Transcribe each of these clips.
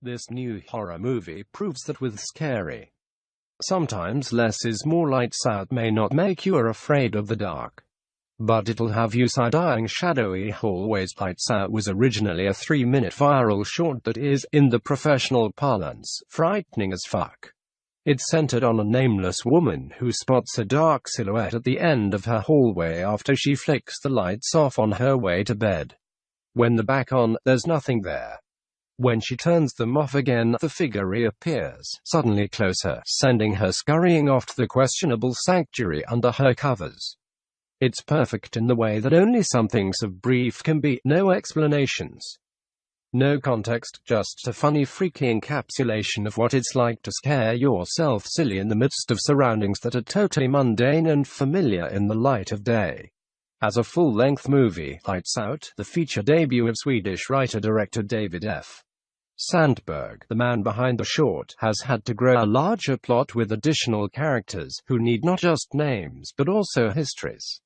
This new horror movie proves that with scary, sometimes less is more. Lights Out may not make you afraid of the dark, but it'll have you side-eyeing shadowy hallways. Lights Out was originally a 3-minute viral short that is, in the professional parlance, frightening as fuck. It's centered on a nameless woman who spots a dark silhouette at the end of her hallway after she flicks the lights off on her way to bed. When they're back on, there's nothing there. When she turns them off again, the figure reappears, suddenly closer, sending her scurrying off to the questionable sanctuary under her covers. It's perfect in the way that only something so brief can be. No explanations, no context, just a funny, freaky encapsulation of what it's like to scare yourself silly in the midst of surroundings that are totally mundane and familiar in the light of day. As a full-length movie, Lights Out, the feature debut of Swedish writer-director David F. Sandberg, the man behind the short, has had to grow a larger plot with additional characters, who need not just names but also histories.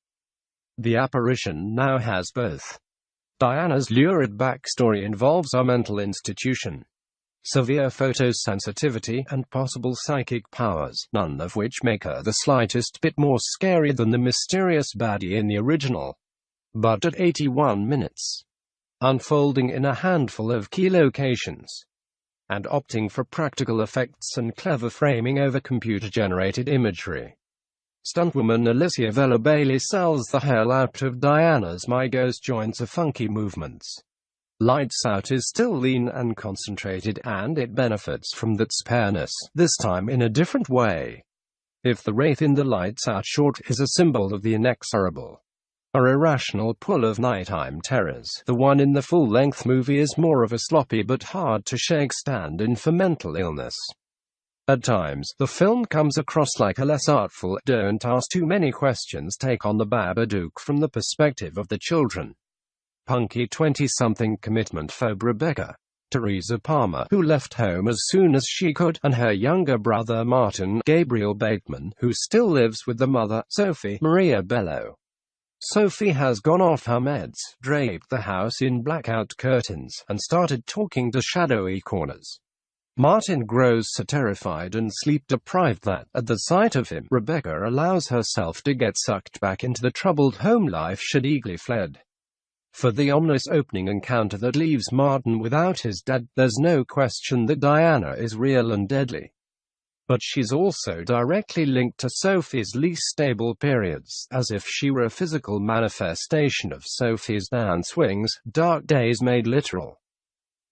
The apparition now has both. Diana's lurid backstory involves a mental institution, severe photosensitivity, and possible psychic powers, none of which make her the slightest bit more scary than the mysterious baddie in the original. But at 81 minutes, unfolding in a handful of key locations, and opting for practical effects and clever framing over computer-generated imagery, stuntwoman Alicia Villa-Bailey sells the hell out of Diana's Migos joints of funky movements. Lights Out is still lean and concentrated, and it benefits from that spareness, this time in a different way. If the wraith in the Lights Out short is a symbol of the inexorable or irrational pull of nighttime terrors, the one in the full-length movie is more of a sloppy but hard-to-shake stand-in for mental illness. At times, the film comes across like a less artful, don't ask too many questions take on the Babadook from the perspective of the children. Punky 20-something commitment phobe Rebecca, Teresa Palmer, who left home as soon as she could, and her younger brother Martin Gabriel Bateman, who still lives with the mother, Sophie Maria Bello. Sophie has gone off her meds, draped the house in blackout curtains, and started talking to shadowy corners. Martin grows so terrified and sleep-deprived that, at the sight of him, Rebecca allows herself to get sucked back into the troubled home life she'd eagerly fled. For the ominous opening encounter that leaves Martin without his dad, there's no question that Diana is real and deadly. But she's also directly linked to Sophie's least stable periods, as if she were a physical manifestation of Sophie's dance swings, dark days made literal.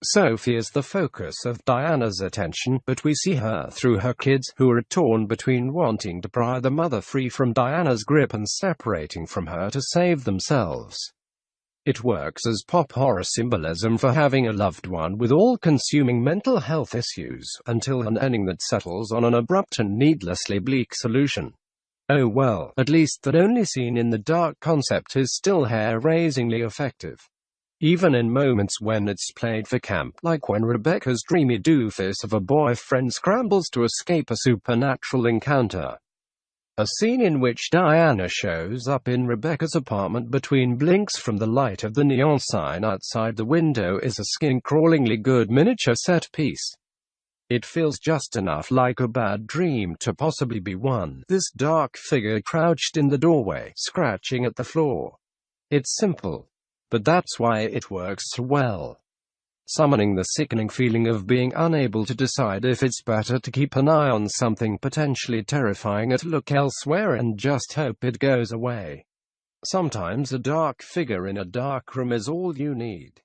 Sophie is the focus of Diana's attention, but we see her through her kids, who are torn between wanting to pry the mother free from Diana's grip and separating from her to save themselves. It works as pop horror symbolism for having a loved one with all-consuming mental health issues, until an ending that settles on an abrupt and needlessly bleak solution. Oh well, at least that only seen in the dark concept is still hair-raisingly effective. Even in moments when it's played for camp, like when Rebecca's dreamy doofus of a boyfriend scrambles to escape a supernatural encounter. A scene in which Diana shows up in Rebecca's apartment between blinks from the light of the neon sign outside the window is a skin-crawlingly good miniature set piece. It feels just enough like a bad dream to possibly be one. This dark figure crouched in the doorway, scratching at the floor. It's simple, but that's why it works so well. Summoning the sickening feeling of being unable to decide if it's better to keep an eye on something potentially terrifying or to look elsewhere and just hope it goes away. Sometimes a dark figure in a dark room is all you need.